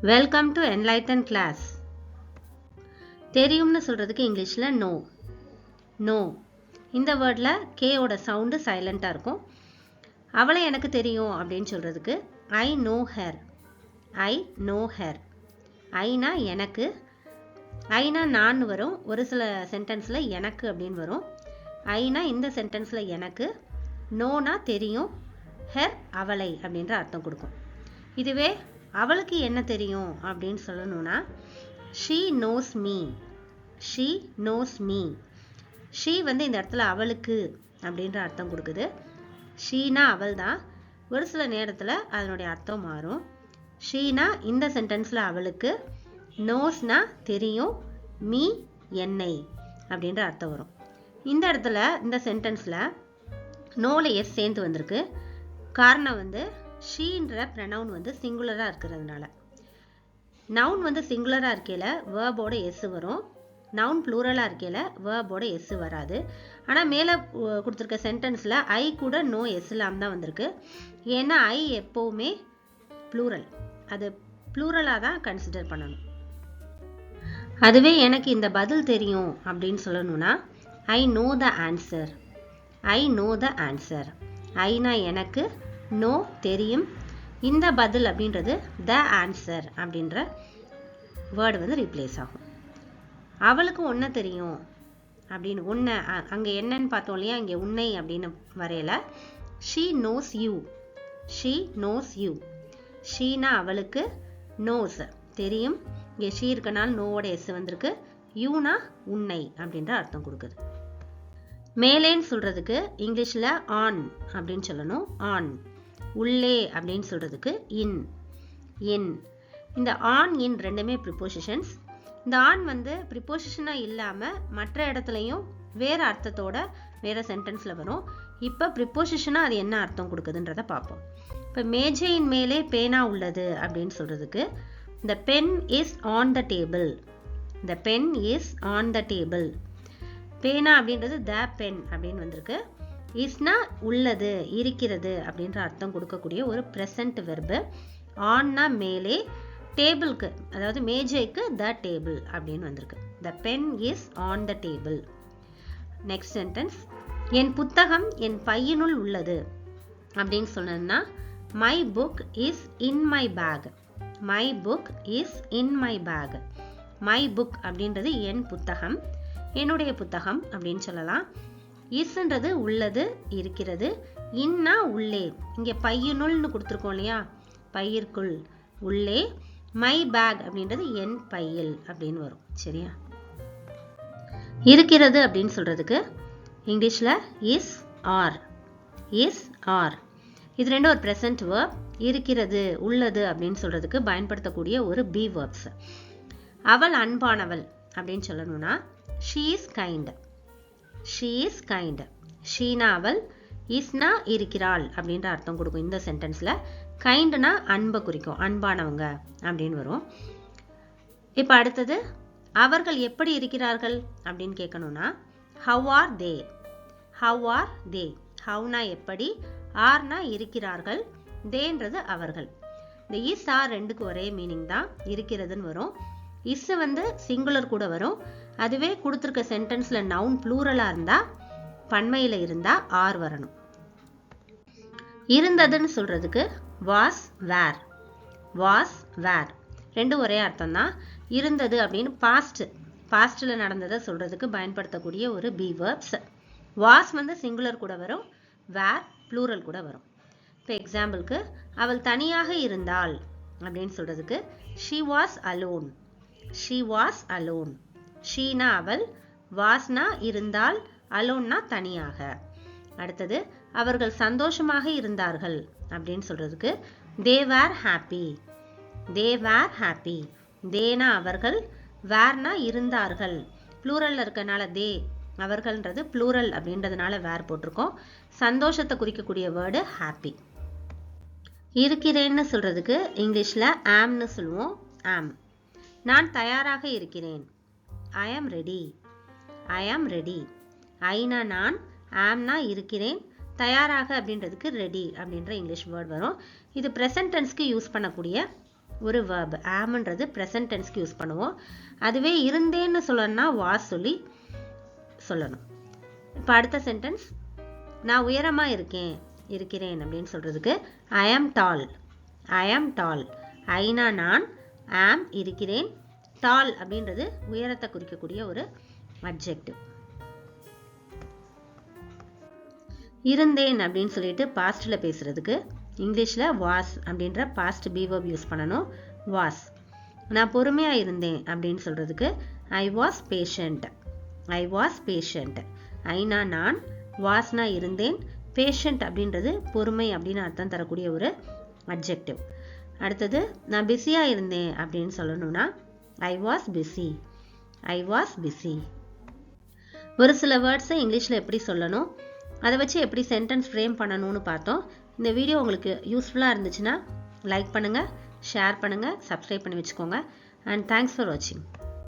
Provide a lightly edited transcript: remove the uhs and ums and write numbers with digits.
Welcome to enlighten class. தெரியும்னு சொல்கிறதுக்கு இங்கிலீஷில் நோ. நோ இந்த வேர்டில் கேவோட சவுண்டு சைலண்ட்டாக இருக்கும். அவளை எனக்கு தெரியும் அப்படின்னு சொல்கிறதுக்கு I know her. I know her. ஐனா எனக்கு, ஐனா நான் வரும். ஒரு சில சென்டென்ஸில் எனக்கு அப்படின்னு வரும். ஐனா இந்த சென்டென்ஸில் எனக்கு, நோனா தெரியும், ஹெர் அவளை அப்படின்ற அர்த்தம் கொடுக்கும். இதுவே அவளுக்கு என்ன தெரியும் அப்படின்னு சொல்லணும்னா she knows me. she knows me. she வந்து இந்த இடத்துல அவளுக்கு அப்படின்ற அர்த்தம் கொடுக்குது. ஷீனா அவள் தான். ஒரு சில நேரத்தில் அதனுடைய அர்த்தம் மாறும். ஷீனா இந்த சென்டென்ஸில் அவளுக்கு, நோஸ்னா தெரியும், மீ என்னை அப்படின்ற அர்த்தம் வரும். இந்த இடத்துல இந்த சென்டென்ஸில் நோவில் எஸ் சேர்ந்து வந்திருக்கு. காரணம் வந்து ஷீன்ற ப்ரனவுன் வந்து சிங்குலராக இருக்கிறதுனால. நவுன் வந்து சிங்குலராக இருக்கையில் வேர்போட எஸ் வரும். நவுன் ப்ளூரலாக இருக்கையில் வேர்போட எஸ் வராது. ஆனால் மேலே கொடுத்துருக்க சென்டென்ஸில் ஐ கூட நோ எஸ் இல்லாமல் தான் வந்திருக்கு. ஏன்னா ஐ எப்போவுமே ப்ளூரல், அது ப்ளூரலாக தான் கன்சிடர் பண்ணணும். அதுவே எனக்கு இந்த பதில் தெரியும் அப்படின்னு சொல்லணும்னா I know the answer. I know the answer. ஐனா எனக்கு, நோ தெரியும், இந்த பதில் அப்படின்றது த ஆன்சர் அப்படின்ற வேர்டு வந்து ரீப்ளேஸ் ஆகும். அவளுக்கு ஒன்றை தெரியும் அப்படின்னு, உன்னை அங்கே என்னன்னு பார்த்தோம் இல்லையா, இங்கே உன்னை அப்படின்னு வரையில she nose you. She nose you. Sheena அவளுக்கு, நோஸ் தெரியும், இங்கே ஷீ இருக்கனால நோவோட எஸ் வந்திருக்கு. யூனா உன்னை அப்படின்ற அர்த்தம் கொடுக்குது. மேலேன்னு சொல்கிறதுக்கு இங்கிலீஷில் ஆன் அப்படின்னு சொல்லணும். ஆன். உள்ளே அப்படின்னு சொல்கிறதுக்கு இன். இன். இந்த ஆன் இன் ரெண்டுமே ப்ரிப்போசிஷன்ஸ். இந்த ஆன் வந்து ப்ரிப்போசிஷனாக இல்லாமல் மற்ற இடத்துலையும் வேறு அர்த்தத்தோட வேறு சென்டென்ஸில் வரும். இப்போ ப்ரிப்போசிஷனாக அது என்ன அர்த்தம் கொடுக்குதுன்றதை பார்ப்போம். இப்போ மேஜையின் மேலே பேனா உள்ளது அப்படின்னு சொல்கிறதுக்கு the pen is on the table. the pen is on the table. பேனா அப்படின்றது த பென் அப்படின்னு வந்திருக்கு. இஸ்னா உள்ளது, இருக்கிறது அப்படின்ற அர்த்தம் கொடுக்கக்கூடிய ஒரு ப்ரெசன்ட் வெர்பு. ஆன்னா மேலே, டேபிளுக்கு அதாவது மேஜைக்கு த டேபிள் அப்படின்னு வந்திருக்கு. The pen is on the table. Next sentence, என் புத்தகம் என் பையினுள் உள்ளது அப்படின்னு சொன்னோம்னா my book is in my bag. My book is in my bag. My book அப்படின்றது என் புத்தகம், என்னுடைய புத்தகம் அப்படின்னு சொல்லலாம். இஸ்ன்றது உள்ளது, இருக்கிறது. இன்னா உள்ளே, இங்கே பையனுள்னு கொடுத்துருக்கோம் இல்லையா, பையிற்குள், உள்ளே. மை பேக் அப்படின்றது என் பையில் அப்படின்னு வரும். சரியா? இருக்கிறது அப்படின்னு சொல்கிறதுக்கு இங்கிலீஷில் இஸ் ஆர். Is R. இது ரெண்டும் ஒரு ப்ரெசன்ட் வேர்ப். இருக்கிறது, உள்ளது அப்படின்னு சொல்கிறதுக்கு பயன்படுத்தக்கூடிய ஒரு பி வேர்ப்ஸ். அவள் அன்பானவள் அப்படின்னு சொல்லணும்னா she is kind. she is kind. Sheena அவள், இஸ்னா இருக்கிறாள் அப்படின்ற அர்த்தம் கொடுக்கும். இந்த சென்டென்ஸில் கைண்ட்னா அன்பை குறிக்கும், அன்பானவங்க அப்படின்னு வரும். இப்போ அடுத்தது, அவர்கள் எப்படி இருக்கிறார்கள் அப்படின்னு கேட்கணும்னா how are they. how are they. howனா எப்படி, ஆர்னா இருக்கிறார்கள், தேன்றது அவர்கள். இந்த இஸ் ஆர் ரெண்டுக்கு ஒரே மீனிங் தான், இருக்கிறதுன்னு வரும். இஸ் வந்து சிங்குலர் கூட வரும். அதுவே கொடுத்துருக்க சென்டென்ஸில் நவுன் ப்ளூரலாக இருந்தால், பன்மையில் இருந்தால் ஆர் வரணும். இருந்ததுன்னு சொல்கிறதுக்கு வாஸ் வேர். வாஸ் வேர் ரெண்டும் ஒரே அர்த்தம் தான். இருந்தது அப்படின்னு பாஸ்டில் நடந்ததை சொல்கிறதுக்கு பயன்படுத்தக்கூடிய ஒரு பி வேர்ப்ஸ். வாஸ் வந்து சிங்குலர் கூட வரும், வேர் ப்ளூரல் கூட வரும். இப்போ எக்ஸாம்பிளுக்கு, அவள் தனியாக இருந்தாள் அப்படின்னு சொல்கிறதுக்கு she was alone. she was alone. Sheena அவள், வாஸ்னா இருந்தால், அலோன்னா தனியாக. அடுத்தது, அவர்கள் சந்தோஷமாக இருந்தார்கள் அப்படின்னு சொல்கிறதுக்கு they were happy. they were happy. தேனா அவர்கள், வேர்னா இருந்தார்கள். ப்ளூரலில் இருக்கனால தே, அவர்கள்ன்றது ப்ளூரல் அப்படின்றதுனால வேர் போட்டிருக்கோம். சந்தோஷத்தை குறிக்கக்கூடிய வேர்டு ஹாப்பி. இருக்கிறேன்னு சொல்கிறதுக்கு இங்கிலீஷில் ஆம்னு சொல்லுவோம். ஆம். நான் தயாராக இருக்கிறேன். ஐ am ready. I am ready. Aina நான், ஆம்னா இருக்கிறேன், தயாராக அப்படின்றதுக்கு ரெடி அப்படின்ற இங்கிலீஷ் வேர்ட் வரும். இது ப்ரெசன்ட் டென்ஸ்க்கு யூஸ் பண்ணக்கூடிய ஒரு verb. amன்றது present tenseக்கு யூஸ் பண்ணுவோம். அதுவே இருந்தேன்னு சொல்லணும்னா was சொல்லணும். இப்போ அடுத்த சென்டென்ஸ், நான் உயரமா இருக்கிறேன் அப்படின்னு சொல்றதுக்கு I am tall. I am tall. Aina நான், am இருக்கிறேன், tall அப்படின்றது உயரத்தை குறிக்கக்கூடிய ஒரு adjective. இருந்தேன் அப்படின்னு சொல்லிட்டு பாஸ்ட்ல பேசுறதுக்கு இங்கிலீஷ்ல was அப்படின்ற past be verb யூஸ் பண்ணணும். was. நான் பொறுமையா இருந்தேன் அப்படின்னு சொல்றதுக்கு I was patient. I was patient. Aina நான், wasனா இருந்தேன், patient அப்படின்றது பொறுமை அப்படின்னு அர்த்தம் தரக்கூடிய ஒரு adjective. அடுத்தது, நான் பிஸியா இருந்தேன் அப்படின்னு சொல்லணும்னா I was busy. I was busy. ஒரு சில வேர்ட்ஸை இங்கிலீஷில் எப்படி சொல்லணும், அதை வச்சு எப்படி சென்டென்ஸ் ஃப்ரேம் பண்ணணும்னு பார்த்தோம். இந்த வீடியோ உங்களுக்கு யூஸ்ஃபுல்லாக இருந்துச்சுன்னா லைக் பண்ணுங்கள், ஷேர் பண்ணுங்கள், சப்ஸ்கிரைப் பண்ணி வச்சுக்கோங்க. அண்ட் தேங்க்ஸ் ஃபார் வாட்சிங்.